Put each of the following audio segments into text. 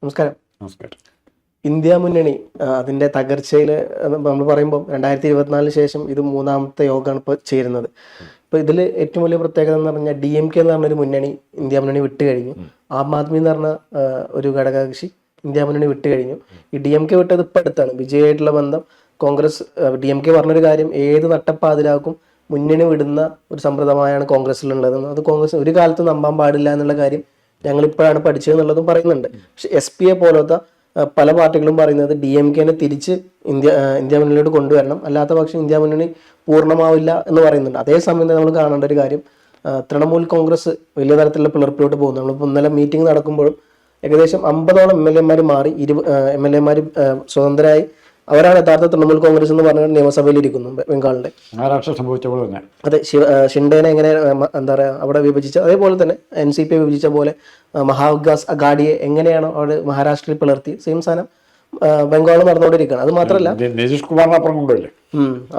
നമസ്കാരം. നമസ്കാരം. ഇന്ത്യ മുന്നണി അതിൻ്റെ തകർച്ചയിൽ നമ്മൾ പറയുമ്പോൾ 2024 ശേഷം ഇത് മൂന്നാമത്തെ യോഗമാണ് ഇപ്പോൾ ചേരുന്നത്. ഇപ്പോൾ ഇതിൽ ഏറ്റവും വലിയ പ്രത്യേകത എന്ന് പറഞ്ഞാൽ DMK എന്ന് പറഞ്ഞൊരു മുന്നണി ഇന്ത്യ മുന്നണി വിട്ട് കഴിഞ്ഞു. ആം ആദ്മി എന്ന് പറഞ്ഞ ഒരു ഘടകകക്ഷി ഇന്ത്യ മുന്നണി വിട്ട് കഴിഞ്ഞു. ഈ DMK വിട്ടത് ഇപ്പം അടുത്താണ്. വിജയമായിട്ടുള്ള ബന്ധം കോൺഗ്രസ് DMK പറഞ്ഞൊരു കാര്യം, ഏത് നട്ടപ്പാതിരാക്കും മുന്നണി വിടുന്ന ഒരു സമ്പ്രദായമാണ് കോൺഗ്രസ്സിലുള്ളതെന്ന്. അത് കോൺഗ്രസ് ഒരു കാലത്ത് നമ്പാൻ പാടില്ല എന്നുള്ള കാര്യം ഞങ്ങളിപ്പോഴാണ് പഠിച്ചതെന്നുള്ളതും പറയുന്നുണ്ട്. പക്ഷെ SPA പോലത്തെ പല പാർട്ടികളും പറയുന്നത് DMKനെ തിരിച്ച് ഇന്ത്യ മുന്നണിയോട് കൊണ്ടുവരണം, അല്ലാത്ത പക്ഷം ഇന്ത്യ മുന്നണി പൂർണ്ണമാവില്ല എന്ന് പറയുന്നുണ്ട്. അതേസമയം നമ്മൾ കാണേണ്ട ഒരു കാര്യം, തൃണമൂൽ കോൺഗ്രസ് വലിയ തരത്തിലുള്ള പിളർപ്പിലോട്ട് പോകുന്നു. നമ്മളിപ്പോൾ ഇന്നലെ മീറ്റിംഗ് നടക്കുമ്പോഴും ഏകദേശം 50ഓളം MLA മാറി, 20 MLA സ്വതന്ത്രരായി. അവരാണ് യഥാർത്ഥ തൃണമൂൽ കോൺഗ്രസ് എന്ന് പറഞ്ഞാൽ നിയമസഭയിൽ ഇരിക്കുന്നു ബംഗാളിന്റെ. മഹാരാഷ്ട്ര സംഭവിച്ച പോലെ തന്നെ അതെ, ഷിൻഡേനെ എങ്ങനെ എന്താ പറയുക അവിടെ വിഭജിച്ച, അതേപോലെ തന്നെ NCP വിഭജിച്ച പോലെ മഹാവികാസ് അഘാഡിയെ എങ്ങനെയാണോ അവിടെ മഹാരാഷ്ട്രയിൽ പിളർത്തി, സെയിം സാധനം ബംഗാൾ നടന്നുകൊണ്ടിരിക്കുകയാണ്. അത് മാത്രമല്ല നിതീഷ് കുമാറിനപ്പുറം കൊണ്ടുപോയില്ലേ.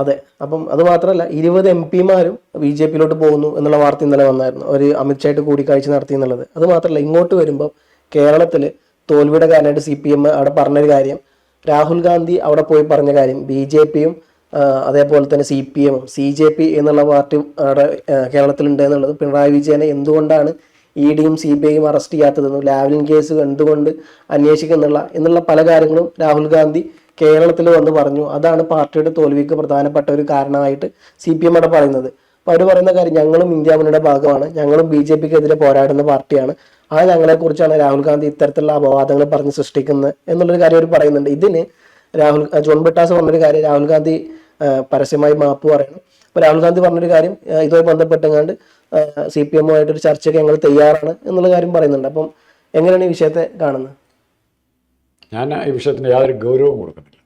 അതെ. അപ്പം അത് മാത്രമല്ല 20 MP BJPയിലോട്ട് പോകുന്നു എന്നുള്ള വാർത്ത ഇന്നലെ വന്നായിരുന്നു. ഒരു അമിത്ഷായിട്ട് കൂടിക്കാഴ്ച നടത്തി എന്നുള്ളത്. അത് മാത്രമല്ല ഇങ്ങോട്ട് വരുമ്പോൾ കേരളത്തിൽ തോൽവിയുടെ കാരണമായിട്ട് CPM അവിടെ പറഞ്ഞൊരു കാര്യം, രാഹുൽ ഗാന്ധി അവിടെ പോയി പറഞ്ഞ കാര്യം, BJPയും അതേപോലെ തന്നെ CPM CJP എന്നുള്ള പാർട്ടിയും അവിടെ കേരളത്തിലുണ്ട് എന്നുള്ളത്, പിണറായി വിജയനെ എന്തുകൊണ്ടാണ് EDയും CBIയും അറസ്റ്റ് ചെയ്യാത്തതെന്നും ലാവ്ലിൻ കേസ് എന്തുകൊണ്ട് അന്വേഷിക്കുന്നുള്ള പല കാര്യങ്ങളും രാഹുൽ ഗാന്ധി കേരളത്തിൽ വന്ന് പറഞ്ഞു. അതാണ് പാർട്ടിയുടെ തോൽവിക്ക് പ്രധാനപ്പെട്ട ഒരു കാരണമായിട്ട് CPM അവിടെ പറയുന്നത്. അപ്പോൾ അവർ പറയുന്ന കാര്യം, ഞങ്ങളും ഇന്ത്യ മുന്നണിയുടെ ഭാഗമാണ്, ഞങ്ങളും BJPക്കെതിരെ പോരാടുന്ന പാർട്ടിയാണ്, ആ ഞങ്ങളെക്കുറിച്ചാണ് രാഹുൽ ഗാന്ധി ഇത്തരത്തിലുള്ള അപവാദങ്ങൾ പറഞ്ഞ് സൃഷ്ടിക്കുന്നത് എന്നുള്ളൊരു കാര്യം അവർ പറയുന്നുണ്ട്. ഇതിന് ജോൺ ബ്രിട്ടാസ് പറഞ്ഞൊരു കാര്യം, രാഹുൽ ഗാന്ധി പരസ്യമായി മാപ്പ് പറയണം. അപ്പോൾ രാഹുൽ ഗാന്ധി പറഞ്ഞൊരു കാര്യം, ഇതുമായി ബന്ധപ്പെട്ടെങ്ങാണ്ട് CPMമായിട്ടൊരു ചർച്ചയ്ക്ക് ഞങ്ങൾ തയ്യാറാണ് എന്നുള്ള കാര്യം പറയുന്നുണ്ട്. അപ്പം എങ്ങനെയാണ് ഈ വിഷയത്തെ കാണുന്നത്? ഞാൻ ഈ വിഷയത്തിന് യാതൊരു ഗൗരവവും കൊടുക്കുന്നില്ല.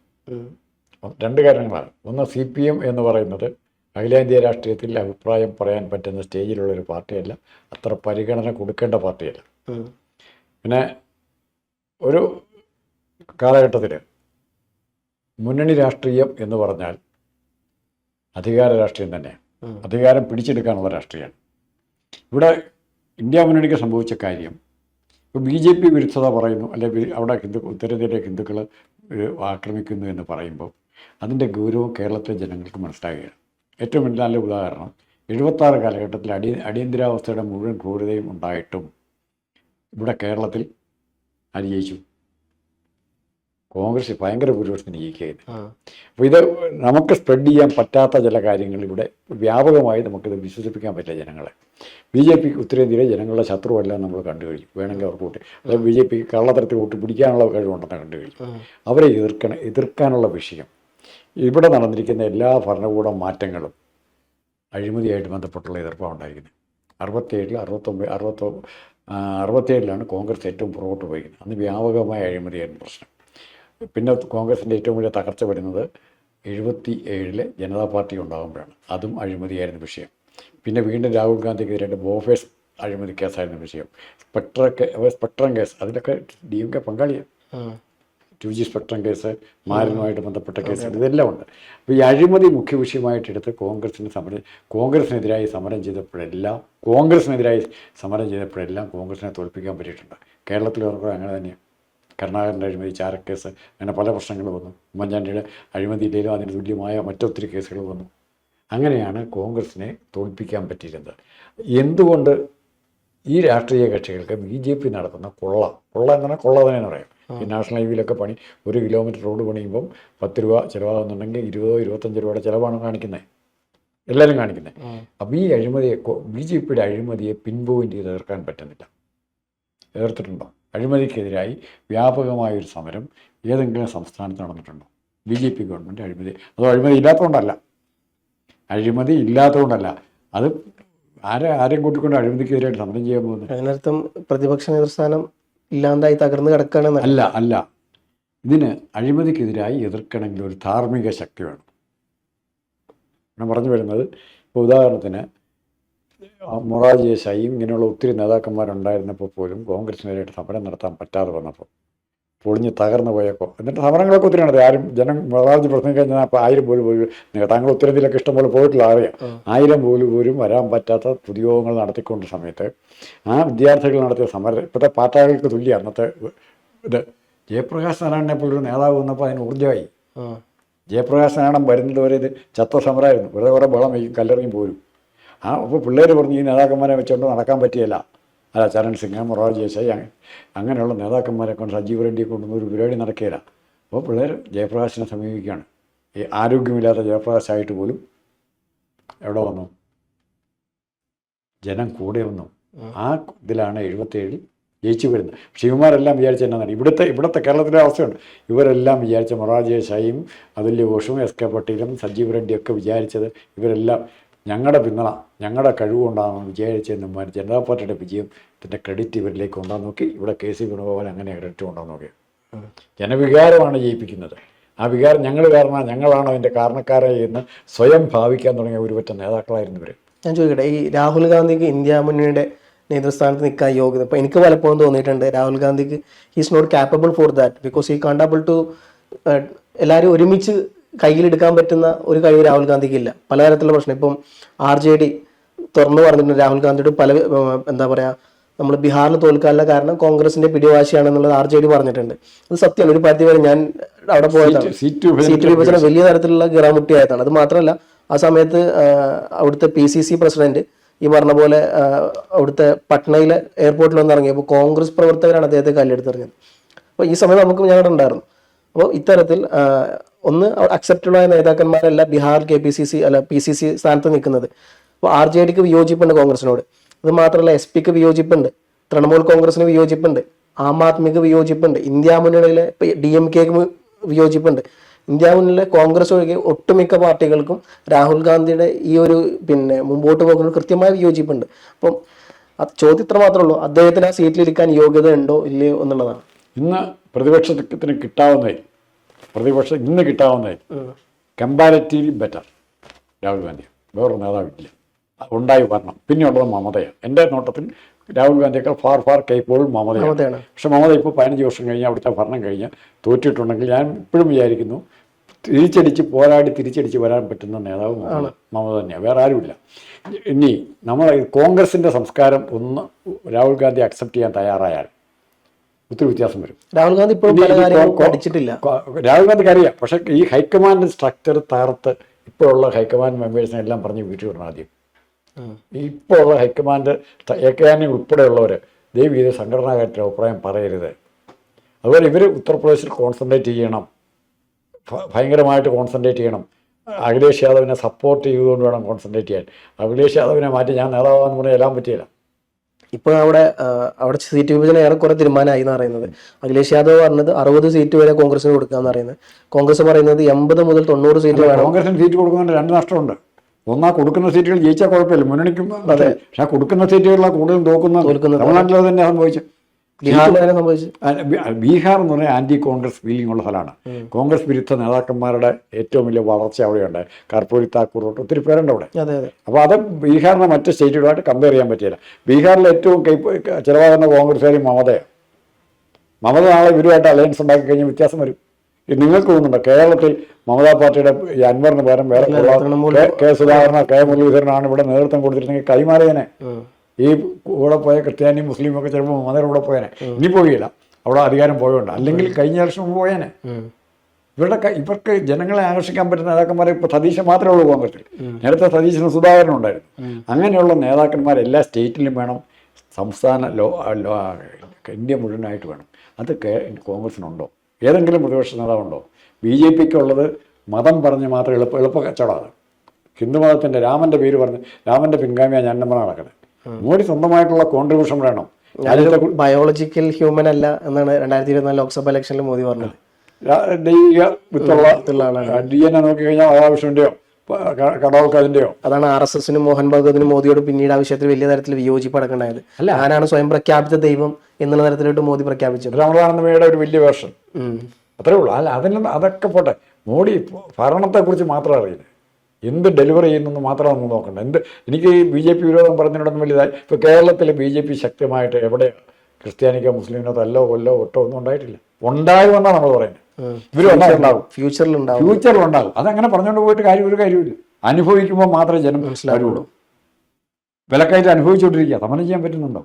രണ്ട് കാരണങ്ങളാണ്. ഒന്ന്, CPM എന്ന് പറയുന്നത് അഖിലേന്ത്യാ രാഷ്ട്രീയത്തിൽ അഭിപ്രായം പറയാൻ പറ്റുന്ന സ്റ്റേജിലുള്ളൊരു പാർട്ടിയല്ല, അത്ര പരിഗണന കൊടുക്കേണ്ട പാർട്ടിയല്ല. പിന്നെ ഒരു കാലഘട്ടത്തിൽ മുന്നണി രാഷ്ട്രീയം എന്ന് പറഞ്ഞാൽ അധികാര രാഷ്ട്രീയം തന്നെയാണ്. അധികാരം പിടിച്ചെടുക്കാനുള്ള രാഷ്ട്രീയമാണ്. ഇവിടെ ഇന്ത്യ മുന്നണിക്ക് സംഭവിച്ച കാര്യം, ഇപ്പോൾ BJP വിരുദ്ധത പറയുന്നു, അല്ലെങ്കിൽ അവിടെ ഉത്തരേന്ത്യയിലെ ഹിന്ദുക്കൾ ആക്രമിക്കുന്നു എന്ന് പറയുമ്പോൾ അതിൻ്റെ ഗൗരവം കേരളത്തിലെ ജനങ്ങൾക്ക് മനസ്സിലാകുകയാണ്. ഏറ്റവും നല്ല ഉദാഹരണം, 76 കാലഘട്ടത്തിൽ അടിയന്തരാവസ്ഥയുടെ മുഴുവൻ ക്രൂരതയും ഉണ്ടായിട്ടും ഇവിടെ കേരളത്തിൽ ആര് ജയിച്ചു? കോൺഗ്രസ് ഭയങ്കര ഭൂരിപക്ഷത്തിന് ജയിക്കുകയായിരുന്നു. അപ്പോൾ ഇത് നമുക്ക് സ്പ്രെഡ് ചെയ്യാൻ പറ്റാത്ത ചില കാര്യങ്ങൾ ഇവിടെ വ്യാപകമായി നമുക്കിത് വിശ്വസിപ്പിക്കാൻ പറ്റില്ല ജനങ്ങളെ. BJP ഉത്തരേന്ത്യയിലെ ജനങ്ങളുടെ ശത്രുവല്ല നമ്മൾ കണ്ടു കഴിഞ്ഞു. വേണമെങ്കിൽ അവർക്ക് കൂട്ടി, അതായത് BJP കള്ളത്തരത്തിൽ കൂട്ടി പിടിക്കാനുള്ള കഴിവുണ്ടെന്ന് കണ്ടു കഴിഞ്ഞു. അവരെ എതിർക്കാനുള്ള വിഷയം, ഇവിടെ നടന്നിരിക്കുന്ന എല്ലാ ഭരണകൂട മാറ്റങ്ങളും അഴിമതിയായിട്ട് ബന്ധപ്പെട്ടുള്ള എതിർപ്പാണ് ഉണ്ടായിരിക്കുന്നത്. 67-ലാണ് കോൺഗ്രസ് ഏറ്റവും പുറകോട്ട് പോയിരിക്കുന്നത്. അന്ന് വ്യാപകമായ അഴിമതിയായിരുന്നു പ്രശ്നം. പിന്നെ കോൺഗ്രസിൻ്റെ ഏറ്റവും വലിയ തകർച്ച വരുന്നത് 77 ജനതാ പാർട്ടി ഉണ്ടാകുമ്പോഴാണ്. അതും അഴിമതിയായിരുന്നു വിഷയം. പിന്നെ വീണ്ടും രാഹുൽ ഗാന്ധിക്കെതിരായിട്ട് ബോഫേഴ്സ് അഴിമതി കേസായിരുന്നു വിഷയം. സ്പെക്ട്രം കേസ്, അതിലൊക്കെ DMK പങ്കാളിയാണ്. 2G സ്പെക്ട്രം കേസ്, മാലിന്യവുമായിട്ട് ബന്ധപ്പെട്ട കേസ്, ഇതെല്ലാം ഉണ്ട്. അപ്പോൾ ഈ അഴിമതി മുഖ്യ വിഷയമായിട്ടെടുത്ത് കോൺഗ്രസിനെതിരായി സമരം ചെയ്തപ്പോഴെല്ലാം കോൺഗ്രസിനെ തോൽപ്പിക്കാൻ പറ്റിയിട്ടുണ്ട്. കേരളത്തിൽ അങ്ങനെ തന്നെയാണ്. കരുണാകരൻ്റെ അഴിമതി, ചാരക്കേസ്, അങ്ങനെ പല പ്രശ്നങ്ങൾ വന്നു. ഉമ്മൻചാണ്ടിയുടെ അഴിമതിയിലും അതിന് തുല്യമായ മറ്റൊത്തിരി കേസുകൾ വന്നു. അങ്ങനെയാണ് കോൺഗ്രസിനെ തോൽപ്പിക്കാൻ പറ്റിയിരുന്നത്. എന്തുകൊണ്ട് ഈ രാഷ്ട്രീയ കക്ഷികൾക്ക് BJP നടത്തുന്ന കൊള്ള എന്ന് പറഞ്ഞാൽ കൊള്ള തന്നെ പറയാം. ഈ നാഷണൽ ഹൈവേയിലൊക്കെ 1 കിലോമീറ്റർ റോഡ് പണിയുമ്പം 10 രൂപ ചിലവാകുന്നുണ്ടെങ്കിൽ 20-25 രൂപയുടെ ചിലവാണ് കാണിക്കുന്നത്, എല്ലാവരും കാണിക്കുന്നത്. അപ്പോൾ ഈ അഴിമതിയെ, BJPയുടെ അഴിമതിയെ പിൻ പോയിന്റ് ചെയ്ത് എതിർക്കാൻ പറ്റുന്നില്ല. എതിർത്തിട്ടുണ്ടോ? അഴിമതിക്കെതിരായി വ്യാപകമായൊരു സമരം ഏതെങ്കിലും സംസ്ഥാനത്ത് നടന്നിട്ടുണ്ടോ? BJP ഗവൺമെൻറ് അതോ അഴിമതി ഇല്ലാത്തതുകൊണ്ടല്ല, അത് ആരെയും കൂട്ടിക്കൊണ്ട് അഴിമതിക്കെതിരായിട്ട് സമരം ചെയ്യാൻ പോകുന്നത്. അതിനർത്ഥം പ്രതിപക്ഷ നേതൃസ്ഥാനം ഇല്ലാണ്ടായി തകർന്ന് കിടക്കുകയാണ്. അല്ല. ഇതിന് അഴിമതിക്കെതിരായി എതിർക്കണമെങ്കിൽ ഒരു ധാർമ്മിക ശക്തി വേണം. ഞാൻ പറഞ്ഞു വരുന്നത്, ഇപ്പോൾ ഉദാഹരണത്തിന് മൊറാർജി ദേശായിയും ഇങ്ങനെയുള്ള ഒത്തിരി നേതാക്കന്മാരുണ്ടായിരുന്നപ്പോൾ പോലും കോൺഗ്രസിനെതിരായിട്ട് സമരം നടത്താൻ പറ്റാതെ വന്നപ്പോൾ പൊളിഞ്ഞ് തകർന്നു പോയപ്പോൾ, എന്നിട്ട് സമരങ്ങളൊക്കെ ഒത്തിരി നടത്തി. മൊറാർജി പ്രസംഗം കഴിഞ്ഞാൽ 1000 പോലും താങ്കൾ ഉത്തരേന്ത്യയിലൊക്കെ ഇഷ്ടംപോലെ പോയിട്ടുള്ള അറിയാം. 1000 പോലും വരാൻ പറ്റാത്ത പൊതുയോഗങ്ങൾ നടത്തിക്കൊണ്ട സമയത്ത് ആ വിദ്യാർത്ഥികൾ നടത്തിയ സമരം ഇപ്പോഴത്തെ പാർട്ടികൾക്ക് തുല്യ അന്നത്തെ ഇത് ജയപ്രകാശ് നാരായണനെ പോലൊരു നേതാവ് വന്നപ്പോൾ അതിന് ഊർജ്ജമായി. ആ. ജയപ്രകാശ് നാരായണൻ വരുന്നത് വരെ ഇത് ചത്ത സമരമായിരുന്നു, വെറുതെ കുറേ ബളം വയ്ക്കും, കല്ലെറിഞ്ഞ് പോരും. അപ്പോൾ പിള്ളേർ പറഞ്ഞു ഈ നേതാക്കന്മാരെ വെച്ചുകൊണ്ട് നടക്കാൻ പറ്റിയല്ല. അല്ല, ചരൺ സിംഗ്, മൊറാർജി ദേശായി അങ്ങനെയുള്ള നേതാക്കന്മാരെ കൊണ്ട്, സജീവ് റെഡ്ഡിയെ കൊണ്ടൊന്നും ഒരു പരിപാടി നടക്കുകയില്ല. അപ്പോൾ പിള്ളേർ ജയപ്രകാശിനെ സമീപിക്കുകയാണ്. ഈ ആരോഗ്യമില്ലാത്ത ജയപ്രകാശായിട്ട് പോലും എവിടെ വന്നു, ജനം കൂടെ വന്നു. ആ ഇതിലാണ് 77 ജയിച്ചു വരുന്നത്. പക്ഷേ ഇവന്മാരെല്ലാം വിചാരിച്ച എന്നാണ് ഇവിടുത്തെ കേരളത്തിലെ അവസ്ഥയുണ്ട്. ഇവരെല്ലാം വിചാരിച്ച മൊറാർജി ദേശായിയും അതുല്യ ഘോഷും എസ്.കെ. പട്ടീലും സജീവ് റെഡ്ഡിയൊക്കെ വിചാരിച്ചത് ഇവരെല്ലാം ഞങ്ങളുടെ പിന്തുണ, ഞങ്ങളുടെ കഴിവുകൊണ്ടാണെന്ന് വിചാരിച്ചെന്നുമാർ ജനതാ പാർട്ടിയുടെ വിജയത്തിൻ്റെ ക്രെഡിറ്റ് ഇവരിലേക്ക് കൊണ്ടുവന്ന് നോക്കി. ഇവിടെ KC വേണുഗോപാൽ അങ്ങനെ ക്രെഡിറ്റ് കൊണ്ടുവന്ന് നോക്കി. ജനവികാരമാണ് ജയിപ്പിക്കുന്നത്. ആ വികാരം ഞങ്ങൾ കാരണം, ഞങ്ങളാണ് അതിൻ്റെ കാരണക്കാരായി എന്ന് സ്വയം ഭാവിക്കാൻ തുടങ്ങിയ ഒരുപറ്റ നേതാക്കളായിരുന്നു ഇവർ. ഞാൻ ചോദിക്കട്ടെ, ഈ രാഹുൽ ഗാന്ധിക്ക് ഇന്ത്യ മുന്നണിയുടെ നേതൃസ്ഥാനത്ത് നിൽക്കാൻ യോഗ്യത, ഇപ്പോൾ എനിക്ക് പലപ്പോഴും തോന്നിയിട്ടുണ്ട് രാഹുൽ ഗാന്ധിക്ക് he's not capable for that, because he can't able to എല്ലാവരും ഒരുമിച്ച് കയ്യിലെടുക്കാൻ പറ്റുന്ന ഒരു കഴിവ് രാഹുൽ ഗാന്ധിക്ക് ഇല്ല. പലതരത്തിലുള്ള പ്രശ്നം, ഇപ്പം RJD തുറന്നു പറഞ്ഞിട്ടുണ്ട് രാഹുൽ ഗാന്ധിയുടെ പല എന്താ പറയുക, നമ്മൾ ബീഹാറിൽ തോൽക്കാനുള്ള കാരണം കോൺഗ്രസിന്റെ പിടിവാശിയാണെന്നുള്ളത് RJD പറഞ്ഞിട്ടുണ്ട്. അത് സത്യമാണ്. ഒരു പരിധി വരെ ഞാൻ അവിടെ പോയതാണ്. സീറ്റ് വിഭജനം വലിയ തരത്തിലുള്ള ഗിറാമുട്ടിയായതാണ്. അത് മാത്രമല്ല, ആ സമയത്ത് അവിടുത്തെ PCC പ്രസിഡന്റ് ഈ പറഞ്ഞ പോലെ അവിടുത്തെ പട്നയിലെ എയർപോർട്ടിൽ വന്ന് ഇറങ്ങിയപ്പോൾ കോൺഗ്രസ് പ്രവർത്തകരാണ് അദ്ദേഹത്തെ കല്ലെടുത്തെറിഞ്ഞത്. അപ്പോൾ ഈ സമയം നമുക്ക് ഞങ്ങളുടെ ഉണ്ടായിരുന്നു. അപ്പോൾ ഇത്തരത്തിൽ ഒന്ന് അക്സെപ്റ്റബിളായ നേതാക്കന്മാരല്ല ബീഹാർ PCC സ്ഥാനത്ത് നിൽക്കുന്നത്. അപ്പോൾ RJDക്ക് വിയോജിപ്പുണ്ട് കോൺഗ്രസിനോട്. അത് മാത്രമല്ല SP-ക്ക് വിയോജിപ്പുണ്ട്, തൃണമൂൽ കോൺഗ്രസിന് വിയോജിപ്പുണ്ട്, ആം ആദ്മിക്ക് വിയോജിപ്പുണ്ട്, ഇന്ത്യ മുന്നണിയിലെ DMK-ക്ക് വിയോജിപ്പുണ്ട്. ഇന്ത്യ മുന്നണിയിലെ കോൺഗ്രസ് ഒഴികെ ഒട്ടുമിക്ക പാർട്ടികൾക്കും രാഹുൽ ഗാന്ധിയുടെ ഈ ഒരു മുമ്പോട്ട് പോകുന്നത് കൃത്യമായ വിയോജിപ്പുണ്ട്. അപ്പം ചോദ്യം ഇത്ര മാത്രമേ ഉള്ളൂ, അദ്ദേഹത്തിന് ആ സീറ്റിലിരിക്കാൻ യോഗ്യത ഉണ്ടോ ഇല്ലയോ എന്നുള്ളതാണ്. ഇന്ന് പ്രതിപക്ഷത്തിന് കിട്ടാവുന്നതിൽ കമ്പാരിറ്റീവ്ലി ബെറ്റർ രാഹുൽ ഗാന്ധി. വേറൊരു നേതാവില്ല, ഉണ്ടായി വരണം. പിന്നെയുള്ളത് മമതയാണ്. എൻ്റെ നോട്ടത്തിൽ രാഹുൽ ഗാന്ധിയേക്കാൾ ഫാർ കേപ്പബിൾ മമതയാണ്. പക്ഷെ മമത ഇപ്പോൾ 15 വർഷം കഴിഞ്ഞ് അവിടുത്തെ ഭരണം കഴിഞ്ഞ് തോറ്റിട്ടുണ്ടെങ്കിൽ ഞാൻ ഇപ്പോഴും വിചാരിക്കുന്നു തിരിച്ചടിച്ച് വരാൻ പറ്റുന്ന നേതാവ് മമത തന്നെയാണ്, വേറെ ആരുമില്ല. ഇനി നമ്മൾ കോൺഗ്രസിൻ്റെ സംസ്കാരം ഒന്ന് രാഹുൽ ഗാന്ധി അക്സെപ്റ്റ് ചെയ്യാൻ തയ്യാറായാൽ ഒത്തിരി വ്യത്യാസം വരും. രാഹുൽ ഗാന്ധി ഇപ്പോഴും പഠിച്ചിട്ടില്ല. രാഹുൽ ഗാന്ധിക്ക് അറിയാം, പക്ഷേ ഈ ഹൈക്കമാൻഡ് സ്ട്രക്ചർ തകർത്ത് ഇപ്പോഴുള്ള ഹൈക്കമാൻഡ് മെമ്പേഴ്സിനെ എല്ലാം പറഞ്ഞ് വീട്ടിൽ വിടണം. ആദ്യം ഇപ്പോൾ ഉള്ള ഹൈക്കമാൻഡ് AKN ഉൾപ്പെടെയുള്ളവർ ദയവ് ചെയ്ത് സംഘടനാ കാര്യത്തിൽ അഭിപ്രായം പറയരുത്. അതുപോലെ ഇവർ ഉത്തർപ്രദേശിൽ കോൺസെൻട്രേറ്റ് ചെയ്യണം, ഭയങ്കരമായിട്ട് കോൺസെൻട്രേറ്റ് ചെയ്യണം. അഖിലേഷ് യാദവിനെ സപ്പോർട്ട് ചെയ്തുകൊണ്ട് വേണം കോൺസെൻട്രേറ്റ് ചെയ്യാൻ. അഖിലേഷ് യാദവിനെ മാറ്റി ഞാൻ നേതാവാന്ന് പറഞ്ഞാൽ എല്ലാം പറ്റിയില്ല. ഇപ്പോൾ അവിടെ സീറ്റ് വിഭജനം ഏറെക്കുറെ തീരുമാനമായി എന്ന് പറയുന്നത്. അഖിലേഷ് യാദവ് പറഞ്ഞത് 60 സീറ്റ് വരെ കോൺഗ്രസിന് കൊടുക്കാന്ന് പറയുന്നത്. കോൺഗ്രസ് പറയുന്നത് 80 മുതൽ 90 സീറ്റ് വേണം. കോൺഗ്രസിന് സീറ്റ് കൊടുക്കുന്നതിന് 2 നഷ്ടമുണ്ട്. ഒന്നാ കൊടുക്കുന്ന സീറ്റുകൾ ജയിച്ചാൽ കുഴപ്പമില്ല, മുന്നണിക്കും. അതെ, പക്ഷെ കൊടുക്കുന്ന സീറ്റുകളിലാണ് കൂടുതലും തോക്കുന്നത്. തമിഴ്നാട്ടിൽ അത് തന്നെ സംഭവിച്ചു. ബീഹാർ എന്ന് പറഞ്ഞാൽ ആന്റി കോൺഗ്രസ് ഫീലിംഗ് ഉള്ള സ്ഥലമാണ്. കോൺഗ്രസ് വിരുദ്ധ നേതാക്കന്മാരുടെ ഏറ്റവും വലിയ വളർച്ച അവിടെയുണ്ട്. കർപ്പൂരി താക്കൂർ തൊട്ട് ഒത്തിരി പേരുണ്ട് അവിടെ. അപ്പോൾ അത് ബീഹാറിനെ മറ്റ് സ്റ്റേറ്റുകളുമായിട്ട് കമ്പയർ ചെയ്യാൻ പറ്റില്ല. ബീഹാറിൽ ഏറ്റവും ചിലവാകുന്ന കോൺഗ്രസ്സുകാരും മമതയാണ്. മമത നാളെ ഇവരുമായിട്ട് അലയൻസ് ഉണ്ടാക്കി കഴിഞ്ഞാൽ വ്യത്യാസം വരും. നിങ്ങൾക്ക് തോന്നുന്നുണ്ടോ കേരളത്തിൽ മമതാ പാർട്ടിയുടെ ഈ അൻവറിന് പകരം വേറെ K. സുധാകരനോ K. മുരളീധരനാണ് ഇവിടെ നേതൃത്വം കൊടുത്തിട്ടുണ്ടെങ്കിൽ കൈമാറിയനെ? ഈ കൂടെ പോയ ക്രിസ്ത്യാനിയും മുസ്ലിമും ഒക്കെ ചിലപ്പോൾ മമതയുടെ കൂടെ പോയേനെ. ഇനി പോയില്ല, അവിടെ അധികാരം പോയോണ്ട്. അല്ലെങ്കിൽ കഴിഞ്ഞ വർഷം പോയേനെ. ഇവർക്ക് ജനങ്ങളെ ആകർഷിക്കാൻ പറ്റുന്ന നേതാക്കന്മാരെ ഇപ്പോൾ സതീശൻ മാത്രമേ ഉള്ളൂ കോൺഗ്രസിൽ. നേരത്തെ സതീശന് സുധാകരൻ ഉണ്ടായിരുന്നു. അങ്ങനെയുള്ള നേതാക്കന്മാർ എല്ലാ സ്റ്റേറ്റിലും വേണം, സംസ്ഥാന ഇന്ത്യ മുഴുവനായിട്ട് വേണം. അത് കോൺഗ്രസിനുണ്ടോ? ഏതെങ്കിലും പ്രതിപക്ഷ നേതാവുണ്ടോ? BJPക്ക് ഉള്ളത് മതം പറഞ്ഞ് മാത്രം എളുപ്പ കച്ചവടമാണ്. ഹിന്ദു മതത്തിൻ്റെ രാമൻ്റെ പേര് പറഞ്ഞ് രാമൻ്റെ പിൻഗാമിയാണ് ഞാൻ നമ്മൾ നടക്കുന്നത്. മോഡി സ്വന്തമായിട്ടുള്ള കോൺട്രിബ്യൂഷൻ വേണം. ബയോളജിക്കൽ ഹ്യൂമൻ അല്ല എന്നാണ് 2024 ലോക്സഭ ഇലക്ഷനിൽ മോദി പറഞ്ഞത്. ദൈവിക വിത്തുള്ള DNA നോക്കിക്കഴിഞ്ഞാൽ മഹാവിഷ്ണുവിൻ്റെയോ കടവൽക്കതിൻ്റെയോ. അതാണ് RSSനും മോഹൻ ഭഗവതിനും മോദിയോട് പിന്നീട് ആ വിഷയത്തിൽ വലിയ തരത്തിൽ വിയോജിപ്പ് അടക്കണ്ടായത്. അല്ല, ഞാനാണ് സ്വയം പ്രഖ്യാപിത ദൈവം എന്നുള്ള തരത്തിലോട്ട് മോദി പ്രഖ്യാപിച്ചത്. രാമനാഥന്റെ ഒരു വലിയ വേർഷൻ അത്രേ ഉള്ളൂ. അല്ല, അതൊക്കെ പോട്ടെ. മോഡി ഭരണത്തെക്കുറിച്ച് മാത്രം അറിയില്ല, എന്ത് ഡെലിവറി ചെയ്യുന്നെന്ന് മാത്രമാണ് നോക്കേണ്ടത്. എനിക്ക് BJP വിരോധം പറഞ്ഞതിനോടൊന്നും വലുതായി. ഇപ്പോൾ കേരളത്തിൽ BJP ശക്തമായിട്ട് എവിടെ ക്രിസ്ത്യാനിക്കോ മുസ്ലിമിനോ തല്ലോ കൊല്ലോ ഒട്ടോ ഒന്നും ഉണ്ടായിട്ടില്ല. ഉണ്ടാകുമെന്നാണ് നമ്മൾ പറയുന്നത്. ഇവരുണ്ടാകും, ഫ്യൂച്ചറിലുണ്ടാകും. അതങ്ങനെ പറഞ്ഞുകൊണ്ട് പോയിട്ട് ഒരു കാര്യമില്ല. അനുഭവിക്കുമ്പോൾ മാത്രമേ ജനം മനസ്സിലാവുള്ളൂ. വിലക്കയറ്റ് അനുഭവിച്ചുകൊണ്ടിരിക്കുക, സമരം ചെയ്യാൻ പറ്റുന്നുണ്ടോ?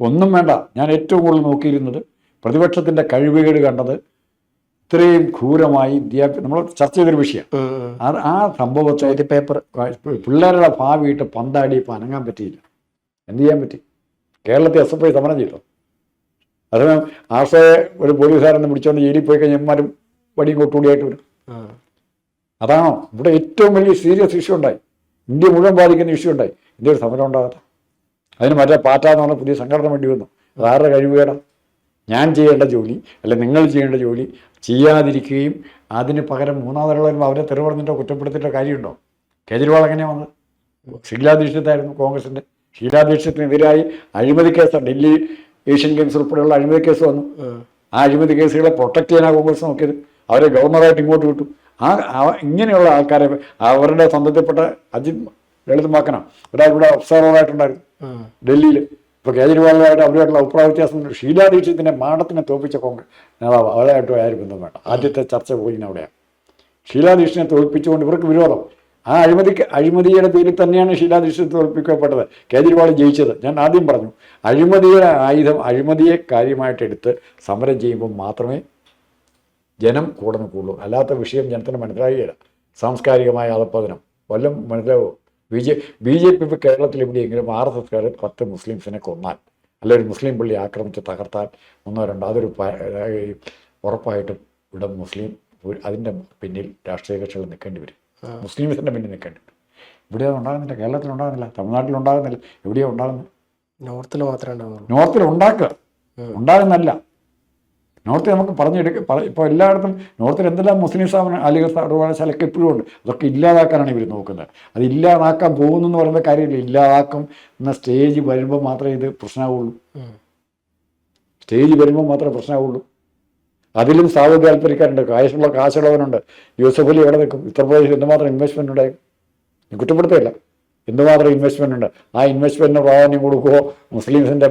ഒന്നും വേണ്ട. ഞാൻ ഏറ്റവും കൂടുതൽ നോക്കിയിരുന്നത് പ്രതിപക്ഷത്തിൻ്റെ കഴിവുകേട് കണ്ടത് ഇത്രയും ക്രൂരമായി നമ്മൾ ചർച്ച ചെയ്തൊരു വിഷയം. അത് ആ സംഭവത്തെ പേപ്പർ പിള്ളേരുടെ ഭാവിയിട്ട് പന്താടി ഇപ്പം അനങ്ങാൻ പറ്റിയില്ല. എന്ത് ചെയ്യാൻ പറ്റി? കേരളത്തിൽ SFI സമരം ചെയ്തോ? അതേ ആശയെ ഒരു പോലീസുകാരെന്ന് പിടിച്ചുകൊണ്ട് ജയിലിൽ പോയി കഴിഞ്ഞാൽ എമ്മാരും വടിയും കൊട്ടുകൂടിയായിട്ട് വരും. അതാണോ ഇവിടെ ഏറ്റവും വലിയ സീരിയസ് ഇഷ്യൂ ഉണ്ടായി, ഇന്ത്യ മുഴുവൻ ബാധിക്കുന്ന ഇഷ്യൂ ഉണ്ടായി, ഇന്ത്യയിൽ സമരം ഉണ്ടാകാത്ത? അതിന് മറ്റേ പാറ്റാന്ന് പറഞ്ഞ പുതിയ സംഘടന വേണ്ടി വന്നു. അതാരുടെ കഴിവുകേടാ? ഞാൻ ചെയ്യേണ്ട ജോലി അല്ല നിങ്ങൾ ചെയ്യേണ്ട ജോലി ചെയ്യാതിരിക്കുകയും അതിന് പകരം മൂന്നാമതുള്ളവരും അവരെ തെറി പറഞ്ഞിട്ടോ കുറ്റപ്പെടുത്തിയിട്ടോ കാര്യമുണ്ടോ? കേജ്രിവാൾ എങ്ങനെയാണ് വന്നത്? ഷീലാ ദീക്ഷിതായിരുന്നു കോൺഗ്രസിൻ്റെ. ഷീലാ ദീക്ഷിത്തിനെതിരായി അഴിമതി കേസ്, ഡൽഹി ഏഷ്യൻ ഗെയിംസ് ഉൾപ്പെടെയുള്ള അഴിമതി കേസ് വന്നു. ആ അഴിമതി കേസുകളെ പ്രൊട്ടക്ട് ചെയ്യാനാണ് കോൺഗ്രസ് നോക്കിയത്. അവരെ ഗവർണറായിട്ട് ഇങ്ങോട്ട് വിട്ടു. ഇങ്ങനെയുള്ള ആൾക്കാരെ അവരുടെ സ്വന്തത്തിൽപ്പെട്ട അജിത് ലളിതമാക്കണം ഒരാൾ ഇവിടെ ഒബ്സർവറായിട്ടുണ്ടായിരുന്നു ഡൽഹിയിൽ. ഇപ്പോൾ കേജ്രിവാളുമായിട്ട് അവരുമായിട്ടുള്ള അഭിപ്രായ വ്യത്യാസം. ഷീലാ ദീക്ഷിത്തിൻ്റെ മാഡത്തിനെ തോൽപ്പിച്ച കോൺഗ്രസ് നേതാവ് അവരായിട്ടും ആരും ബന്ധം വേണ്ട. ആദ്യത്തെ ചർച്ച പോയി അവിടെയാണ്. ഷീലാ ദീക്ഷിത്തിനെ തോൽപ്പിച്ചുകൊണ്ട് ഇവർക്ക് വിരോധം. ആ അഴിമതിയുടെ പേരിൽ തന്നെയാണ് ഷീലാ ദീക്ഷിത് തോൽപ്പിക്കപ്പെട്ടത്, കേജ്രിവാൾ ജയിച്ചത്. ഞാൻ ആദ്യം പറഞ്ഞു, അഴിമതിയുടെ ആയുധം അഴിമതിയെ കാര്യമായിട്ടെടുത്ത് സമരം ചെയ്യുമ്പോൾ മാത്രമേ ജനം കൂടെ നിൽക്കുള്ളൂ. അല്ലാത്ത വിഷയം ജനത്തിന് മനസ്സിലാകുകയില്ല. സാംസ്കാരികമായ അധപ്പതനം വല്ലതും മനസ്സിലാവുമോ? ബി ജെ പി ഇപ്പോൾ കേരളത്തിൽ എവിടെയെങ്കിലും RSSകാർ 10 മുസ്ലിംസിനെ കൊന്നാൽ, അല്ല ഒരു മുസ്ലിം പള്ളി ആക്രമിച്ച് തകർത്താൽ 1-2 അതൊരു ഉറപ്പായിട്ടും ഇവിടെ മുസ്ലിം അതിൻ്റെ പിന്നിൽ രാഷ്ട്രീയ കക്ഷികൾ നിൽക്കേണ്ടി വരും. മുസ്ലിംസിൻ്റെ പിന്നിൽ നിൽക്കേണ്ടി വരും. ഇവിടെ അത് ഉണ്ടാകുന്നില്ല, കേരളത്തിൽ ഉണ്ടാകുന്നില്ല, തമിഴ്നാട്ടിൽ ഉണ്ടാകുന്നില്ല, എവിടെയാണ് ഉണ്ടാകുന്നത്? നോർത്തിൽ മാത്രമേ ഉണ്ടാകുന്നുള്ളൂ. നോർത്തിൽ ഉണ്ടാകുന്നല്ല. നോർത്തിൽ നമുക്ക് പറഞ്ഞെടുക്കുക. ഇപ്പോൾ എല്ലായിടത്തും നോർത്തിൽ എന്തെല്ലാം മുസ്ലിം സ്ഥാപനം അലിഗഡ് സർവകലാശാലയ്ക്ക് ഇപ്പോഴും ഉണ്ട്. അതൊക്കെ ഇല്ലാതാക്കാനാണ് ഇവർ നോക്കുന്നത്. അത് ഇല്ലാതാക്കാൻ പോകുന്നു എന്ന് പറയുന്ന കാര്യമില്ല. ഇല്ലാതാക്കും എന്ന സ്റ്റേജ് വരുമ്പോൾ മാത്രമേ ഇത് പ്രശ്നമാവുള്ളൂ. അതിലും സാമൂഹ്യ താല്പര്യക്കാരുണ്ട്, കാശുള്ളവനുണ്ട്. യൂസഫ് അലി എവിടെ നിൽക്കും? ഉത്തർപ്രദേശിൽ എന്തുമാത്രം ഇൻവെസ്റ്റ്മെൻറ്റ് ഉണ്ടായി? കുറ്റപ്പെടുത്തുകയില്ല. എന്തുമാത്രം ഇൻവെസ്റ്റ്മെൻ്റ് ഉണ്ട്? ആ ഇൻവെസ്റ്റ്മെൻറ്റിന് പ്രാധാന്യം കൊടുക്കുമോ? മുസ്ലിംസിൻ്റെ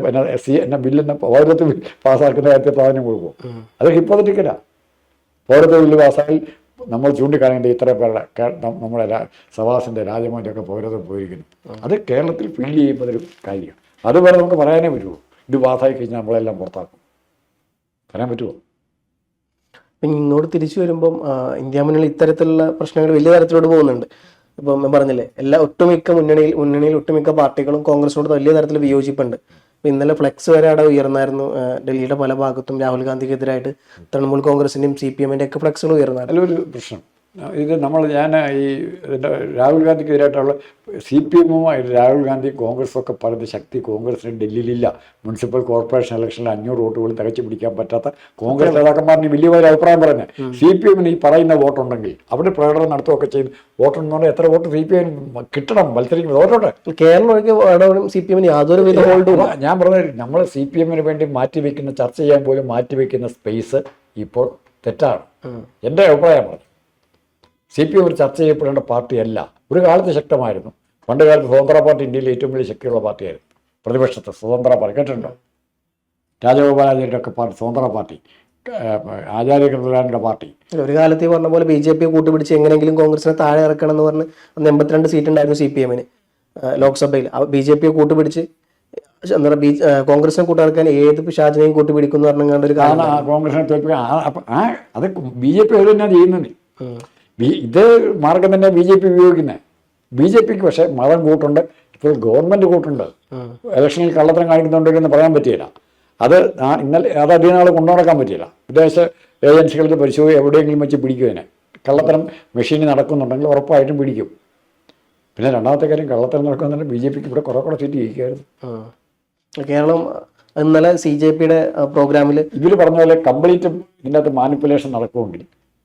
ബില്ലിന് പൗരത്വ ബിൽ പാസ്സാക്കുന്ന കാര്യത്തിൽ പ്രാധാന്യം കൊടുക്കുമോ? അത് ഹിപ്പോത്തറ്റിക്കലാണ്. പൗരത്വ ബില്ല് പാസ്സായി നമ്മൾ ചൂണ്ടിക്കാണേണ്ട ഇത്ര പേരുടെ നമ്മുടെ സവാസിൻ്റെ രാജമോൻ്റെ പൗരത്വം പോയിരിക്കുന്നു. അത് കേരളത്തിൽ ഫീൽ ചെയ്യുമ്പോൾ ഒരു കാര്യമാണ്. അതുവരെ നമുക്ക് പറയാനേ പറ്റുമോ? ഇത് പാസ്സായി കഴിഞ്ഞാൽ നമ്മളെല്ലാം പുറത്താക്കും. പറയാൻ പറ്റുമോ? ഇങ്ങോട്ട് തിരിച്ചു വരുമ്പം ഇന്ത്യ മുന്നണി ഇത്തരത്തിലുള്ള പ്രശ്നങ്ങൾ വലിയ തരത്തിലോട്ട് പോകുന്നുണ്ട്. ഇപ്പം ഞാൻ പറഞ്ഞില്ലേ, ഒട്ടുമിക്ക മുന്നണിയിൽ ഒട്ടുമിക്ക പാർട്ടികളും കോൺഗ്രസിനോട് വലിയ തരത്തിൽ വിയോജിപ്പുണ്ട്. ഇപ്പം ഇന്നലെ ഫ്ലെക്സ് വരെ അവിടെ ഉയർന്നായിരുന്നു. ഡൽഹിയുടെ പല ഭാഗത്തും രാഹുൽ ഗാന്ധിക്കെതിരായിട്ട് തൃണമൂൽ കോൺഗ്രസിൻ്റെയും CPM-ൻ്റെ ഒക്കെ ഫ്ലെക്സുകൾ ഉയർന്നായിരുന്നു. നല്ലൊരു പ്രശ്നം ഇത് ഞാൻ ഈ രാഹുൽ ഗാന്ധിക്കെതിരായിട്ടുള്ള CPM-ഉമായി രാഹുൽ ഗാന്ധി കോൺഗ്രസൊക്കെ പറയുന്ന ശക്തി കോൺഗ്രസിന് ഡൽഹിയിലില്ല. മുനിസിപ്പൽ കോർപ്പറേഷൻ ഇലക്ഷനിൽ 500 വോട്ട് പോലും തികച്ചു പിടിക്കാൻ പറ്റാത്ത കോൺഗ്രസ് നേതാക്കന്മാരിന് വലിയ അഭിപ്രായം പറയുന്നത്. CPM-ന് ഈ പറയുന്ന വോട്ടുണ്ടെങ്കിൽ അവിടെ പ്രകടനം നടത്തുകയൊക്കെ ചെയ്ത് വോട്ടുണ്ടെന്നുണ്ടെങ്കിൽ എത്ര വോട്ട് CPM കിട്ടണം മത്സരിക്കുന്നത് ഓരോട്ടെ. കേരളം ഒഴികെ CPM-ന് യാതൊരു വിധ ഹോൾഡും. ഞാൻ പറഞ്ഞത് നമ്മൾ CPM-ന് വേണ്ടി മാറ്റിവെക്കുന്ന ചർച്ച ചെയ്യാൻ പോലും മാറ്റിവെക്കുന്ന സ്പേസ് ഇപ്പോൾ തെറ്റാണ്. എൻ്റെ അഭിപ്രായം പറഞ്ഞു. CPM ഒരു ചർച്ച ചെയ്യപ്പെടേണ്ട പാർട്ടിയല്ല. ഒരു കാലത്ത് ശക്തമായിരുന്നു. പണ്ട് കാലത്ത് സ്വതന്ത്ര പാർട്ടി ഇന്ത്യയിലെ ഏറ്റവും വലിയ ശക്തിയുള്ള പാർട്ടിയായിരുന്നു. പ്രതിപക്ഷത്ത് സ്വതന്ത്ര പാർട്ടി കേട്ടിട്ടുണ്ടോ? രാജഗോപാലാചാര്യയുടെ ഒക്കെ പാർട്ടി സ്വതന്ത്ര പാർട്ടി, ആചാര്യ കൃഷ്ണന്റെ പാർട്ടി. ഒരു കാലത്ത് പറഞ്ഞ പോലെ BJP കൂട്ടുപിടിച്ച് എങ്ങനെയെങ്കിലും കോൺഗ്രസിനെ താഴെ ഇറക്കണം എന്ന് പറഞ്ഞ് അന്ന് 82 സീറ്റ് ഉണ്ടായിരുന്നു CPM-ന് ലോക്സഭയിൽ. BJP കൂട്ടുപിടിച്ച് എന്താ പറയുക, കോൺഗ്രസിനെ കൂട്ടിറക്കാൻ ഏത് പിശാചിനെയും കൂട്ടുപിടിക്കുന്നു പറഞ്ഞാണ്ട് ഒരു കാലം കോൺഗ്രസിനെ തോൽപ്പിക്കാൻ. അത് BJP അവർ തന്നെ ചെയ്യുന്നത്. ഇത് മാർഗം തന്നെ BJP ഉപയോഗിക്കുന്നത്. BJPക്ക് പക്ഷേ മതം കൂട്ടുണ്ട്, ഇപ്പോൾ ഗവൺമെൻറ് കൂട്ടുണ്ട്. ഇലക്ഷനിൽ കള്ളത്തരം കാണിക്കുന്നുണ്ടെന്ന് പറയാൻ പറ്റിയില്ല. അത് ഇന്നലെ അധികം നാൾ കൊണ്ടുനടക്കാൻ പറ്റിയില്ല. വിദേശ ഏജൻസികൾക്ക് പരിശോധന എവിടെയെങ്കിലും വെച്ച് പിടിക്കുമതിനെ. കള്ളത്തരം മെഷീനിൽ നടക്കുന്നുണ്ടെങ്കിൽ ഉറപ്പായിട്ടും പിടിക്കും. പിന്നെ രണ്ടാമത്തെ കാര്യം, കള്ളത്തരം നടക്കുന്നുണ്ടെങ്കിൽ BJPക്ക് ഇവിടെ കുറേ സീറ്റ് ജയിക്കുമായിരുന്നു. കേരളം ഇന്നലെ CJP-യുടെ പ്രോഗ്രാമിൽ ഇവർ പറഞ്ഞ പോലെ കംപ്ലീറ്റും ഇതിനകത്ത് മാനിപ്പുലേഷൻ നടക്കുമെങ്കിൽ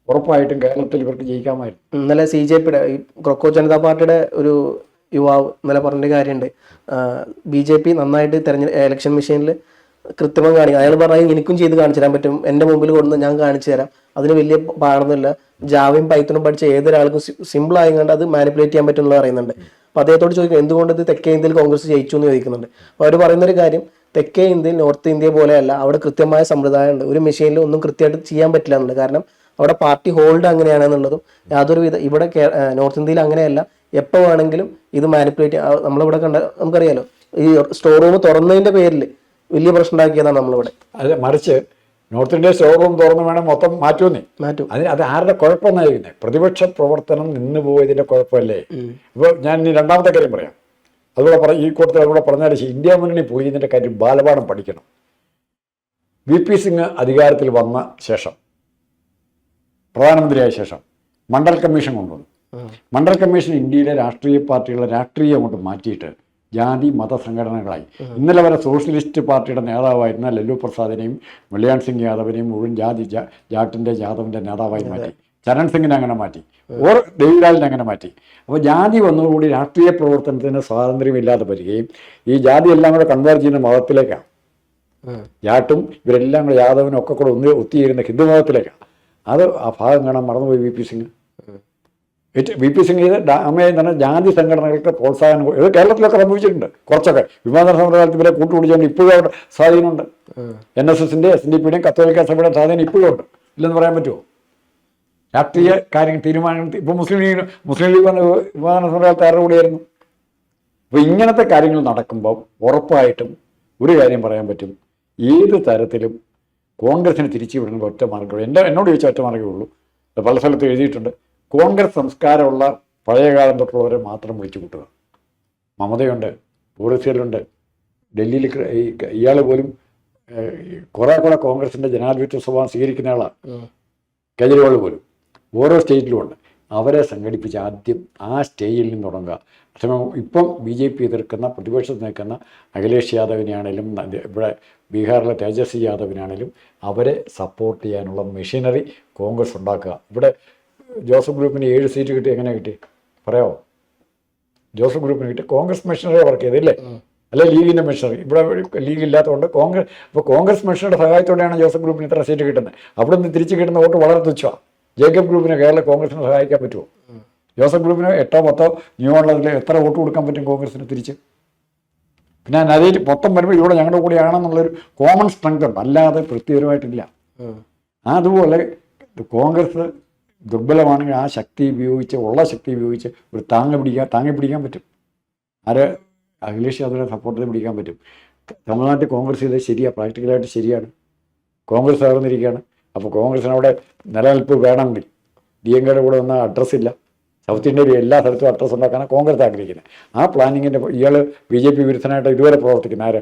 ഉറപ്പായിട്ടും കേരളത്തിൽ ഇവർക്ക് ജയിക്കാമായിരുന്നു. ഇന്നലെ CJP-യുടെ ഈ ക്രൊക്കോ ജനതാ പാർട്ടിയുടെ ഒരു യുവാവ് ഇന്നലെ പറഞ്ഞ കാര്യമുണ്ട്. BJP നന്നായിട്ട് ഇലക്ഷൻ മെഷീനിൽ കൃത്രിമം കാണിക്കുക. അയാൾ പറഞ്ഞാൽ എനിക്കും ചെയ്ത് കാണിച്ചു തരാൻ പറ്റും, എൻ്റെ മുമ്പിൽ കൊണ്ടുവന്ന് ഞാൻ കാണിച്ചു തരാം, അതിന് വലിയ പാടൊന്നുമില്ല, ജാവയും പൈത്തണും പഠിച്ച ഏതൊരാൾക്കും സിമ്പിളായി കണ്ട് അത് മാനിപ്പുലേറ്റ് ചെയ്യാൻ പറ്റും എന്ന് പറയുന്നുണ്ട്. അപ്പോൾ അദ്ദേഹത്തോട് ചോദിക്കും എന്തുകൊണ്ട് ഇത് തെക്കേ ഇന്ത്യയിൽ കോൺഗ്രസ് ജയിച്ചു എന്ന് ചോദിക്കുന്നുണ്ട്. അപ്പോൾ അവർ പറയുന്നൊരു കാര്യം, തെക്കേ ഇന്ത്യയിൽ നോർത്ത് ഇന്ത്യ പോലെയല്ല, അവിടെ കൃത്യമായ സമ്പ്രദായം ഉണ്ട്. ഒരു മെഷീനിൽ ഒന്നും കൃത്യമായിട്ട് ചെയ്യാൻ പറ്റില്ല എന്നുള്ളത്. കാരണം അവിടെ പാർട്ടി ഹോൾഡ് അങ്ങനെയാണെന്നുള്ളതും യാതൊരു വിധ ഇവിടെ നോർത്ത് ഇന്ത്യയിൽ അങ്ങനെയല്ല. എപ്പോൾ വേണമെങ്കിലും ഇത് മാനിപ്പുലേറ്റ് നമ്മളിവിടെ നമുക്കറിയാലോ, ഈ സ്റ്റോർ റൂം തുറന്നതിൻ്റെ പേരിൽ വലിയ പ്രശ്നം ഉണ്ടാക്കിയതാണ് നമ്മളിവിടെ. അത് മറിച്ച് നോർത്ത് ഇന്ത്യ സ്റ്റോർ റൂം തുറന്ന് വേണം മൊത്തം മാറ്റുമെന്നേ. മാറ്റും. അത് ആരുടെ കുഴപ്പമെന്നായിരിക്കുന്നത്? പ്രതിപക്ഷ പ്രവർത്തനം നിന്ന് പോയതിൻ്റെ കുഴപ്പമല്ലേ? ഇപ്പോൾ ഞാൻ ഇനി രണ്ടാമത്തെ കാര്യം പറയാം. അതുകൂടെ ഈ കൂട്ടത്തിൽ അതുകൂടെ പറഞ്ഞാൽ ഇന്ത്യ മുന്നണി പോയി ഇതിൻ്റെ കാര്യം ബാലപാഠം പഠിക്കണം. VP സിംഗ് അധികാരത്തിൽ വന്ന ശേഷം, പ്രധാനമന്ത്രിയായ ശേഷം മണ്ഡൽ കമ്മീഷൻ കൊണ്ടുവന്നു. മണ്ഡൽ കമ്മീഷൻ ഇന്ത്യയിലെ രാഷ്ട്രീയ പാർട്ടികളുടെ രാഷ്ട്രീയം അങ്ങോട്ട് മാറ്റിയിട്ട് ജാതി മത സംഘടനകളായി. ഇന്നലെ വരെ സോഷ്യലിസ്റ്റ് പാർട്ടിയുടെ നേതാവായിരുന്ന ലല്ലു പ്രസാദിനെയും കല്യാൺ സിംഗ് യാദവിനെയും മുഴുവൻ ജാട്ടിൻ്റെ യാദവിൻ്റെ നേതാവായി മാറ്റി. ചരൺ സിംഗിനെ അങ്ങനെ മാറ്റി, ദേവിലാലിനെ അങ്ങനെ മാറ്റി. അപ്പോൾ ജാതി വന്നതുകൂടി രാഷ്ട്രീയ പ്രവർത്തനത്തിന് സ്വാതന്ത്ര്യമില്ലാതെ വരികയും ഈ ജാതി എല്ലാം കൂടെ കൺവേർട്ട് ചെയ്യുന്ന മതത്തിലേക്കാണ്. ജാട്ടും ഇവരെല്ലാം കൂടെ യാദവിനും ഒക്കെ കൂടെ ഒത്തുചേരുന്ന ഹിന്ദു മതത്തിലേക്കാണ്. അത് ആ ഭാഗം കാണാൻ മറന്നുപോയി VP സിംഗ്. VP സിംഗ് ചെയ്ത് അമ്മയെ തന്നെ ജാതി സംഘടനകൾക്ക് പ്രോത്സാഹനം. ഇത് കേരളത്തിലൊക്കെ സംഭവിച്ചിട്ടുണ്ട്. കുറച്ചൊക്കെ വിമാന സമരകാലത്ത് ഇവരെ കൂട്ടുപിടിച്ചുകൊണ്ട് ഇപ്പോഴും അവിടെ സ്വാധീനമുണ്ട്. NSSൻ്റെ SNDPയുടെയും കത്തോലിക്ക സഭയുടെയും സ്വാധീനം ഇപ്പോഴും ഉണ്ട്. ഇല്ലെന്ന് പറയാൻ പറ്റുമോ? രാഷ്ട്രീയ കാര്യങ്ങൾ തീരുമാനങ്ങൾ ഇപ്പോൾ മുസ്ലിം ലീഗ് വിമാന സമരകാലത്ത് ആരുടെ കൂടെയായിരുന്നു? അപ്പോൾ ഇങ്ങനത്തെ കാര്യങ്ങൾ നടക്കുമ്പോൾ ഉറപ്പായിട്ടും ഒരു കാര്യം പറയാൻ പറ്റും, ഏത് തരത്തിലും കോൺഗ്രസിന് തിരിച്ചു വിടുന്ന ഒറ്റ മാർഗ്ഗമേ എന്നോട് ചോദിച്ച ഒറ്റ മാർഗ്ഗമേ ഉള്ളൂ. പല സ്ഥലത്ത് എഴുതിയിട്ടുണ്ട്. കോൺഗ്രസ് സംസ്കാരമുള്ള പഴയകാലം തൊട്ടുള്ളവരെ മാത്രം വിളിച്ചു കൂട്ടുക. മമതയുണ്ട്, ഓറിസ്സയിലുണ്ട്, ഡൽഹിയിൽ ഇയാൾ പോലും കുറേ കൂടെ കോൺഗ്രസിൻ്റെ ജനാധിപത്യ സ്വഭാവം സ്വീകരിക്കുന്ന ആളാണ്. കേജ്രിവാൾ പോലും ഓരോ സ്റ്റേറ്റിലും ഉണ്ട്. അവരെ സംഘടിപ്പിച്ച് ആദ്യം ആ സ്റ്റേജിൽ നിന്ന് തുടങ്ങുക. അതേസമയം ഇപ്പം BJP എതിർക്കുന്ന പ്രതിപക്ഷത്ത് നിൽക്കുന്ന അഖിലേഷ് യാദവിനെയാണേലും ഇവിടെ ബീഹാറിലെ തേജസ്വി യാദവിനാണേലും അവരെ സപ്പോർട്ട് ചെയ്യാനുള്ള മെഷീനറി കോൺഗ്രസ് ഉണ്ടാക്കുക. ഇവിടെ ജോസഫ് ഗ്രൂപ്പിന് 7 സീറ്റ് കിട്ടി. എങ്ങനെ കിട്ടി പറയാമോ? ജോസഫ് ഗ്രൂപ്പിന് കിട്ടി. കോൺഗ്രസ് മെഷീനറി വർക്ക് ചെയ്തില്ലേ? അല്ലെ ലീഗിൻ്റെ മെഷീനറി. ഇവിടെ ലീഗ് ഇല്ലാത്തതുകൊണ്ട് കോൺഗ്രസ് മെഷീനറിയുടെ സഹായത്തോടെയാണ് ജോസഫ് ഗ്രൂപ്പിന് ഇത്ര സീറ്റ് കിട്ടുന്നത്. അവിടെ നിന്ന് തിരിച്ച് കിട്ടുന്ന വോട്ട് വളരെ തുച്ഛമാണ്. ജേക്കബ് ഗ്രൂപ്പിന് കേരള കോൺഗ്രസിനെ സഹായിക്കാൻ പറ്റുമോ? ജോസഫ് ഗ്രൂപ്പിന് 8 10 ന്യൂമണ്ഡലത്തിൽ എത്ര വോട്ട് കൊടുക്കാൻ പറ്റും കോൺഗ്രസിന് തിരിച്ച്? പിന്നെ അതിൽ മൊത്തം വരുമ്പോൾ ഇവിടെ ഞങ്ങളുടെ കൂടെയാണെന്നുള്ളൊരു കോമൺ സ്ട്രെങ്ത് ഉണ്ട്, അല്ലാതെ പ്രത്യേകമായിട്ടില്ല. അതുപോലെ കോൺഗ്രസ് ദുർബലമാണെങ്കിൽ ആ ശക്തി ഉപയോഗിച്ച്, ഉള്ള ശക്തി ഉപയോഗിച്ച് ഒരു താങ്ങി പിടിക്കാൻ പറ്റും. അഖിലേഷ് യാദവിനെ സപ്പോർട്ട് ചെയ്ത് പിടിക്കാൻ പറ്റും. തമിഴ്നാട്ടിൽ കോൺഗ്രസ് ചെയ്തത് ശരിയാണ്, പ്രാക്ടിക്കലായിട്ട് ശരിയാണ്. കോൺഗ്രസ് തകർന്നിരിക്കുകയാണ്. അപ്പോൾ കോൺഗ്രസിന് അവിടെ നിലനിൽപ്പ് വേണമെങ്കിൽ DMKയുടെ കൂടെ വന്ന അഡ്രസ്സില്ല. സൗത്ത് ഇന്ത്യയിൽ എല്ലാ സ്ഥലത്തും അഡ്രസ്സ് ഉണ്ടാക്കാനാണ് കോൺഗ്രസ് ആഗ്രഹിക്കുന്നത്. ആ പ്ലാനിങ്ങിൻ്റെ ഇയാൾ BJP വിരുദ്ധനായിട്ട് ഇതുവരെ പ്രവർത്തിക്കുന്ന ആര്?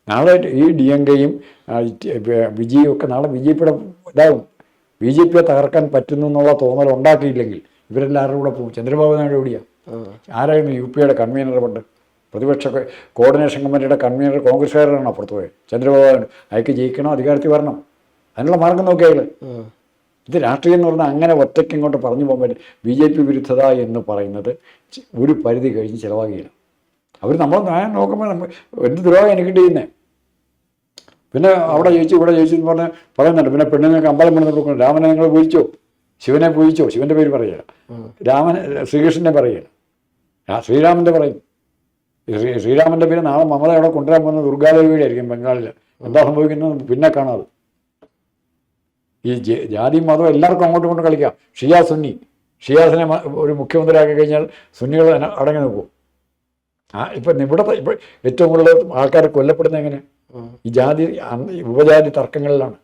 നാളെ ഈ DMKയും വിജയും ഒക്കെ നാളെ BJPയുടെ ഇതാവും. BJPയെ തകർക്കാൻ പറ്റുന്നു എന്നുള്ള തോന്നൽ ഉണ്ടാക്കിയില്ലെങ്കിൽ ഇവരെല്ലാവരുടെ കൂടെ പോകും. ചന്ദ്രബാബു നായിഡു എവിടെയാണ്? ആരായിരുന്നു UPയുടെ കൺവീനർ പണ്ട്? പ്രതിപക്ഷ കോർഡിനേഷൻ കമ്മിറ്റിയുടെ കൺവീനർ കോൺഗ്രസ്സുകാരാണ് അപ്പുറത്ത് പോയത്. ചന്ദ്രബാബു നായിഡു. അയാൾക്ക് ജയിക്കണോ, അധികാരത്തിൽ വരണം, അതിനുള്ള മാർഗം നോക്കിയാൽ. ഇത് രാഷ്ട്രീയം എന്ന് പറഞ്ഞാൽ അങ്ങനെ ഒറ്റയ്ക്ക് ഇങ്ങോട്ട് പറഞ്ഞു പോകാൻ പറ്റും. BJP വിരുദ്ധത എന്ന് പറയുന്നത് ഒരു പരിധി കഴിഞ്ഞ് ചിലവാകിയില്ല. അവർ നമ്മൾ നോക്കുമ്പോൾ എന്ത് ദ്രോഹം എനിക്ക് ചെയ്യുന്നത്? പിന്നെ അവിടെ ജയിച്ചു ഇവിടെ ജയിച്ചു എന്ന് പറഞ്ഞ് പറയുന്നുണ്ട്. പിന്നെ പെണ്ണുങ്ങൾക്ക് അമ്പലം പണിത് കൊടുക്കണം. രാമനെ നിങ്ങൾ പൂജിച്ചോ, ശിവനെ പൂജിച്ചോ, ശിവൻ്റെ പേര് പറയുക, ശ്രീകൃഷ്ണനെ പറയുക, ശ്രീരാമൻ്റെ പറയും. ശ്രീരാമൻ്റെ പേര് നാളെ മമത അവിടെ കൊണ്ടുവരാൻ പോകുന്ന ദുർഗാദേവിയുടെ ആയിരിക്കും ബംഗാളിൽ. എന്താ സംഭവിക്കുന്നത് പിന്നെ കാണാതെ. ഈ ജാതിയും മതവും എല്ലാവർക്കും അങ്ങോട്ടും കൊണ്ട് കളിക്കാം. ഷിയാ സുന്നി, ഷിയാസിനെ ഒരു മുഖ്യമന്ത്രിയാക്കി കഴിഞ്ഞാൽ സുന്നികൾ അടങ്ങി നോക്കും. ഇപ്പം ഇവിടുത്തെ ഇപ്പോൾ ഏറ്റവും കൂടുതൽ ആൾക്കാർ കൊല്ലപ്പെടുന്നത് എങ്ങനെയാണ്? ഈ ഉപജാതി തർക്കങ്ങളിലാണ്.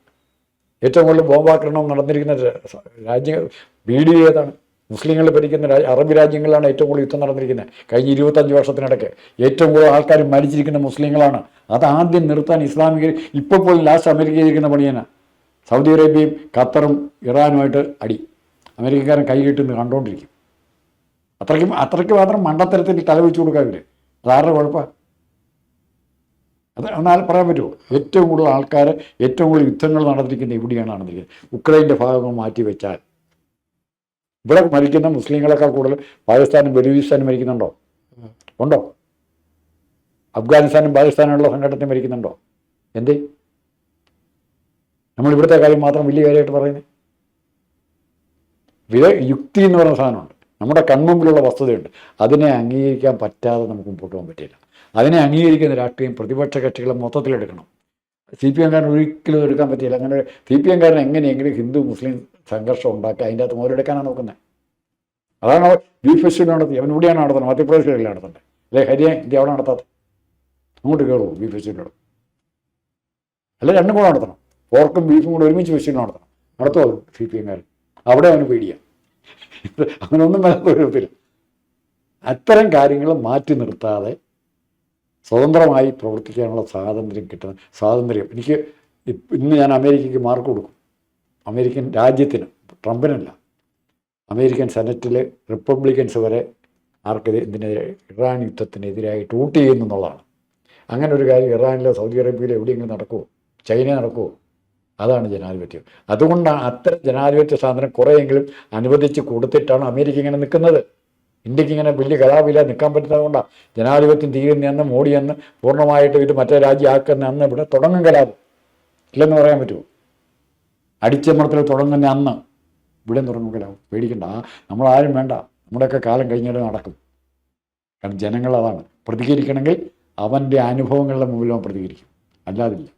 ഏറ്റവും കൂടുതൽ ബോംബാക്രമണം നടന്നിരിക്കുന്ന രാജ്യങ്ങൾ BDA ഏതാണ്? മുസ്ലിങ്ങൾ ഭരിക്കുന്ന അറബ് രാജ്യങ്ങളിലാണ് ഏറ്റവും കൂടുതൽ യുദ്ധം നടന്നിരിക്കുന്നത്. കഴിഞ്ഞ 25 വർഷത്തിനിടയ്ക്ക് ഏറ്റവും കൂടുതൽ ആൾക്കാർ മരിച്ചിരിക്കുന്ന മുസ്ലിങ്ങളാണ്. അത് ആദ്യം നിർത്താൻ ഇസ്ലാമിക ഇപ്പോൾ പോലും ലാസ്റ്റ് അമേരിക്ക ചെയ്തിരിക്കുന്ന പണിയാണ്. സൗദി അറേബ്യയും ഖത്തറും ഇറാനുമായിട്ട് അടി. അമേരിക്കക്കാരൻ കൈ കെട്ടുന്നത് കണ്ടുകൊണ്ടിരിക്കും. അത്രയ്ക്ക് മാത്രം മണ്ടത്തരത്തിൽ തലവെച്ചു കൊടുക്കാറില്ല. അതാരുടെ കുഴപ്പമാണ്? അത് എന്നാൽ പറയാൻ പറ്റുമോ? ഏറ്റവും കൂടുതൽ ആൾക്കാർ, ഏറ്റവും കൂടുതൽ യുദ്ധങ്ങൾ നടന്നിരിക്കുന്നത് എവിടെയാണ് നടന്നിരിക്കുന്നത്? ഉക്രൈൻ്റെ ഭാഗങ്ങൾ മാറ്റി വെച്ചാൽ ഇവിടെ മരിക്കുന്ന മുസ്ലിങ്ങളെക്കാൾ കൂടുതൽ പാകിസ്ഥാനും ബലൂചിസ്ഥാനും മരിക്കുന്നുണ്ടോ? ഉണ്ടോ? അഫ്ഗാനിസ്ഥാനും പാകിസ്ഥാനുള്ള സംഘടനത്തിൽ മരിക്കുന്നുണ്ടോ? എന്തേ നമ്മളിവിടുത്തെ കാര്യം മാത്രം വലിയ കാര്യമായിട്ട് പറയുന്നത്? യുക്തി എന്ന് പറയുന്ന സാധനമുണ്ട്. നമ്മുടെ കൺമുമ്പിലുള്ള വസ്തുതയുണ്ട്. അതിനെ അംഗീകരിക്കാൻ പറ്റാതെ നമുക്ക് മുമ്പോട്ട് പോകാൻ പറ്റില്ല. അതിനെ അംഗീകരിക്കുന്ന രാഷ്ട്രീയം പ്രതിപക്ഷ കക്ഷികളെ മൊത്തത്തിലെടുക്കണം. CPM-കാരൻ ഒരിക്കലും എടുക്കാൻ പറ്റില്ല. അങ്ങനെ CPM-കാരൻ എങ്ങനെയെങ്കിലും ഹിന്ദു മുസ്ലിം സംഘർഷം ഉണ്ടാക്കി അതിൻ്റെ അകത്ത് മുതലെടുക്കാനാണ് നോക്കുന്നത്. അതാണ് ബീഫ് ഫെസ്റ്റിവൽ നടത്തി. അവൻ ഇവിടെയാണ് നടത്തുന്നത്, മധ്യപ്രദേശിലല്ല നടത്തുന്നത്. അല്ലെ ഇന്ത്യ അവിടെ നടത്താത്ത അങ്ങോട്ട് കയറുമോ ബീഫ് ഫെസ്റ്റിവലിനോട്? അല്ലെ രണ്ടും കൂടെ നടത്തണം. പോർക്കും ബീഫും കൂടെ ഒരുമിച്ച് വെച്ച് നടത്തുമോ CPM-കാർ? അവിടെ അവന് പേടിയാണ്. അങ്ങനൊന്നും വരത്തില്ല. അത്തരം കാര്യങ്ങൾ മാറ്റി നിർത്താതെ സ്വതന്ത്രമായി പ്രവർത്തിക്കാനുള്ള സ്വാതന്ത്ര്യം എനിക്ക് ഇന്ന് ഞാൻ അമേരിക്കയ്ക്ക് മാർക്ക് കൊടുക്കും. അമേരിക്കൻ രാജ്യത്തിന്, ട്രംപിനല്ല, അമേരിക്കൻ സെനറ്റിൽ റിപ്പബ്ലിക്കൻസ് വരെ ഇതിനെതിരെ ഇറാൻ യുദ്ധത്തിനെതിരായിട്ട് വോട്ട് ചെയ്യുന്നു എന്നുള്ളതാണ്. അങ്ങനെ ഒരു കാര്യം ഇറാനിലോ സൗദി അറേബ്യയിലോ എവിടെയെങ്കിലും നടക്കുമോ? ചൈന നടക്കുമോ? അതാണ് ജനാധിപത്യം. അതുകൊണ്ടാണ് അത്തരം ജനാധിപത്യ സാധനം കുറേയെങ്കിലും അനുവദിച്ച് കൊടുത്തിട്ടാണ് അമേരിക്ക ഇങ്ങനെ നിൽക്കുന്നത്. ഇന്ത്യക്ക് ഇങ്ങനെ വലിയ കലാപില നിൽക്കാൻ പറ്റുന്നത് കൊണ്ടാണ്. ജനാധിപത്യം തീരുന്ന അന്ന്, മോഡി അന്ന് പൂർണ്ണമായിട്ട് ഇത് മറ്റേ രാജ്യമാക്കുന്ന അന്ന് ഇവിടെ തുടങ്ങും കലാപം. ഇല്ലെന്ന് പറയാൻ പറ്റുമോ? അടിച്ചമർത്തൽ തുടങ്ങുന്ന അന്ന് ഇവിടെ തുടങ്ങും കലാപം. പേടിക്കണ്ട. നമ്മളാരും വേണ്ട. നമ്മുടെയൊക്കെ കാലം കഴിഞ്ഞാൽ നടക്കും. കാരണം ജനങ്ങൾ അതാണ്. പ്രതികരിക്കണമെങ്കിൽ അവൻ്റെ അനുഭവങ്ങളുടെ മുമ്പിൽ അവൻ പ്രതികരിക്കും, അല്ലാതില്ല.